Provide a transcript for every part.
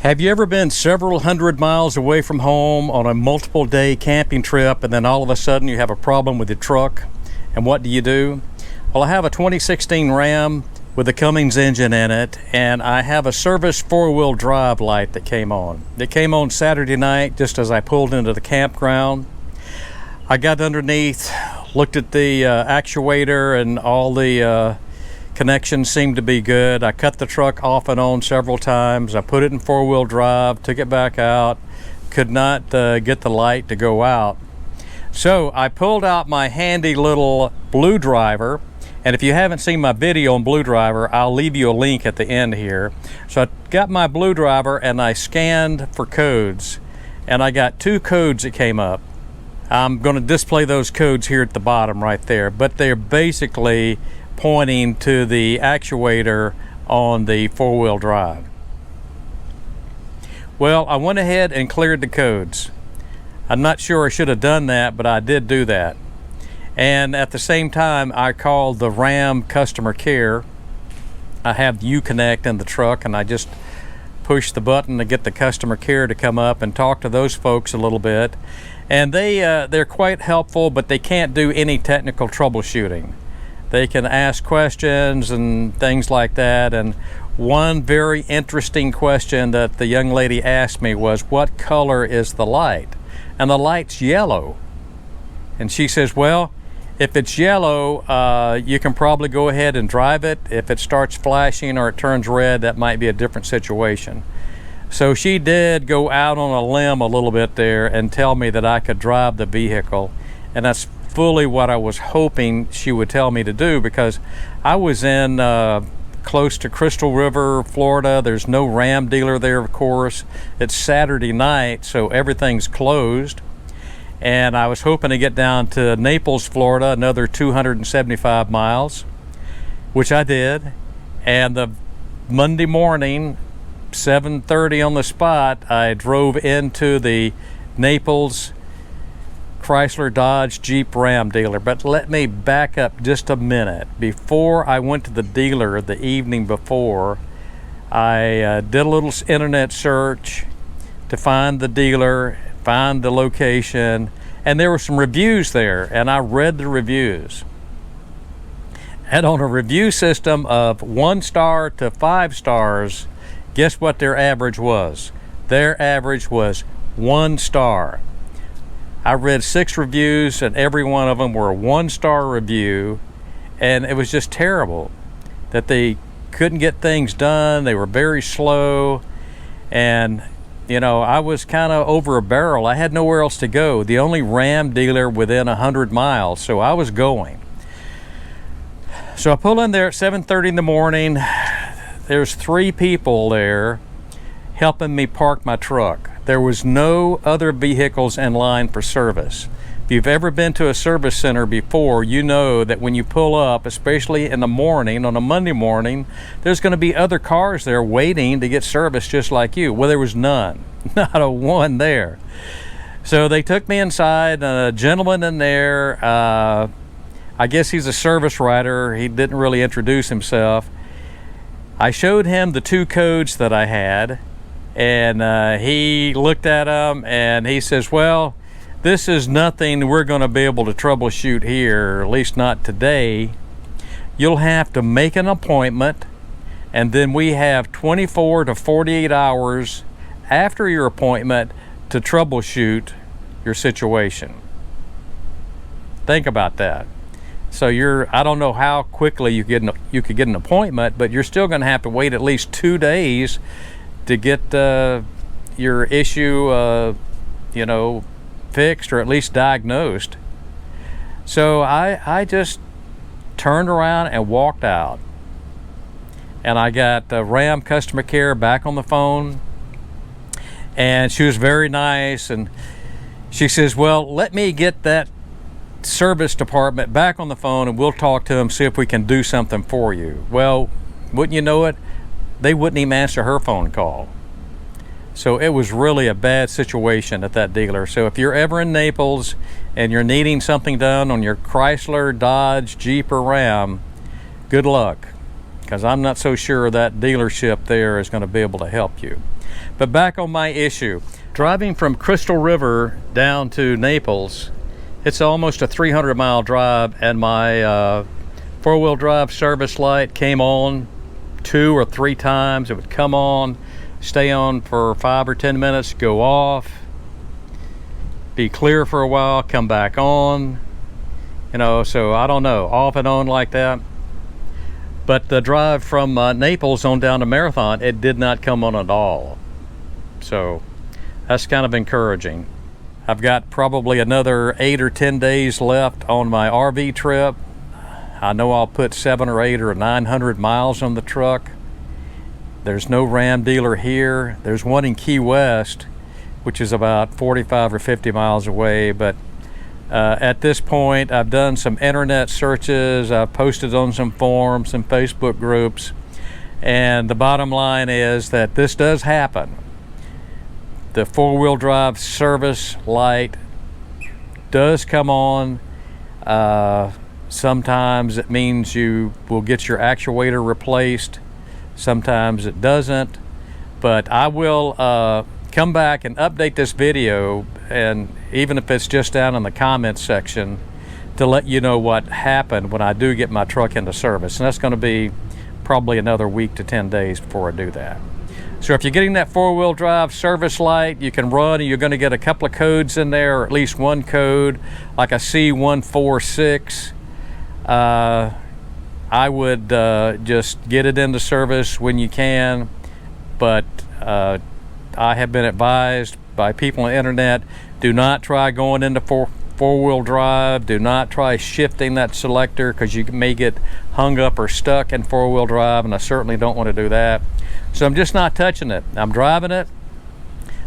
Have you ever been several hundred miles away from home on a multiple day camping trip and then all of a sudden you have a problem with your truck? And what do? Well, I have a 2016 Ram with a Cummins engine in it, and I have a service four-wheel drive light that came on. It came on Saturday night just as I pulled into the campground. I got underneath, looked at the actuator, and all the connections seemed to be good. I cut the truck off and on several times. I put it in four-wheel drive, took it back out, could not get the light to go out. So I pulled out my handy little Blue Driver, and if you haven't seen my video on Blue Driver, I'll leave you a link at the end here. So I got my Blue Driver and I scanned for codes, and I got two codes that came up. I'm going to display those codes here at the bottom right there, but they're basically pointing to the actuator on the four-wheel drive. Well, I went ahead and cleared the codes. I'm not sure I should have done that, but I did do that. And at the same time, I called the Ram customer care. I have Uconnect in the truck, and I just pushed the button to get the customer care to come up and talk to those folks a little bit. And they're quite helpful, but they can't do any technical troubleshooting. They can ask questions and things like that. And one very interesting question that the young lady asked me was, what color is the light? And the light's yellow. And she says, well, if it's yellow, you can probably go ahead and drive it. If it starts flashing or it turns red, that might be a different situation. So she did go out on a limb a little bit there and tell me that I could drive the vehicle. And that's fully what I was hoping she would tell me to do, because I was in close to Crystal River, Florida. There's no Ram dealer there, of course. It's Saturday night, so everything's closed. And I was hoping to get down to Naples, Florida, another 275 miles, which I did. And the Monday morning, 7:30 on the spot, I drove into the Naples Chrysler, Dodge, Jeep, Ram dealer. But let me back up just a minute. Before I went to the dealer the evening before, I did a little internet search to find the dealer, find the location, and there were some reviews there, and I read the reviews. And on a review system of 1 star to 5 stars, guess what their average was? Their average was 1 star. I read 6 reviews, and every one of them were a 1-star review, and it was just terrible that they couldn't get things done. They were very slow, and you know, I was kind of over a barrel. I had nowhere else to go. The only Ram dealer within 100 miles, so I was going. So I pull in there at 7:30 in the morning. There's 3 people there helping me park my truck. There was no other vehicles in line for service. If you've ever been to a service center before, you know that when you pull up, especially in the morning, on a Monday morning, there's going to be other cars there waiting to get service just like you. Well, there was none, not a one there. So they took me inside, a gentleman in there, I guess he's a service writer. He didn't really introduce himself. I showed him the 2 codes that I had, and he looked at them and he says, well, this is nothing we're going to be able to troubleshoot here, at least not today. You'll have to make an appointment, and then we have 24 to 48 hours after your appointment to troubleshoot your situation. Think about that. So I don't know how quickly you could get an appointment, but you're still going to have to wait at least 2 days to get your issue, fixed or at least diagnosed. So I just turned around and walked out. And I got Ram customer care back on the phone, and she was very nice, and she says, well, let me get that service department back on the phone and we'll talk to them, see if we can do something for you. Well, wouldn't you know it, they wouldn't even answer her phone call. So it was really a bad situation at that dealer. So if you're ever in Naples and you're needing something done on your Chrysler, Dodge, Jeep, or Ram, good luck. because I'm not so sure that dealership there is going to be able to help you. But back on my issue, driving from Crystal River down to Naples, it's almost a 300-mile drive, and my four-wheel drive service light came on 2 or 3 times. It would come on, stay on for 5 or 10 minutes, go off, be clear for a while, come back on, you know, so I don't know, off and on like that. But the drive from Naples on down to Marathon, it did not come on at all. So that's kind of encouraging. I've got probably another 8 or 10 days left on my RV trip. I know I'll put 700 or 800 or 900 miles on the truck. There's no Ram dealer here. There's one in Key West, which is about 45 or 50 miles away, but at this point I've done some internet searches, I've posted on some forums and Facebook groups, and the bottom line is that this does happen. The four-wheel drive service light does come on. Sometimes it means you will get your actuator replaced, sometimes it doesn't, but I will come back and update this video, and even if it's just down in the comments section, to let you know what happened when I do get my truck into service. And that's going to be probably another week to 10 days before I do that. So if you're getting that four-wheel drive service light, you can run, and you're going to get a couple of codes in there, or at least one code, like a C146. I would just get it into service when you can, but I have been advised by people on the internet, do not try going into four-wheel drive, do not try shifting that selector, because you may get hung up or stuck in four-wheel drive, and I certainly don't want to do that. So I'm just not touching it. I'm driving it,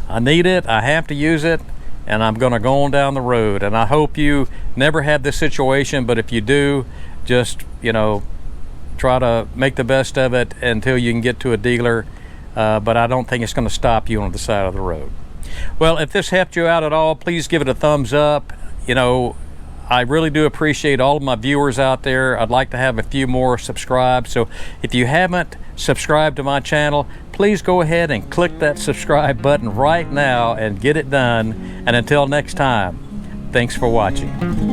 I need it, I have to use it, and I'm going to go on down the road. And I hope you never have this situation, but if you do, just, you know, try to make the best of it until you can get to a dealer, but I don't think it's going to stop you on the side of the road. Well, if this helped you out at all, please give it a thumbs up. You know, I really do appreciate all of my viewers out there. I'd like to have a few more subscribed. So if you haven't subscribed to my channel, please go ahead and click that subscribe button right now and get it done. And until next time, thanks for watching.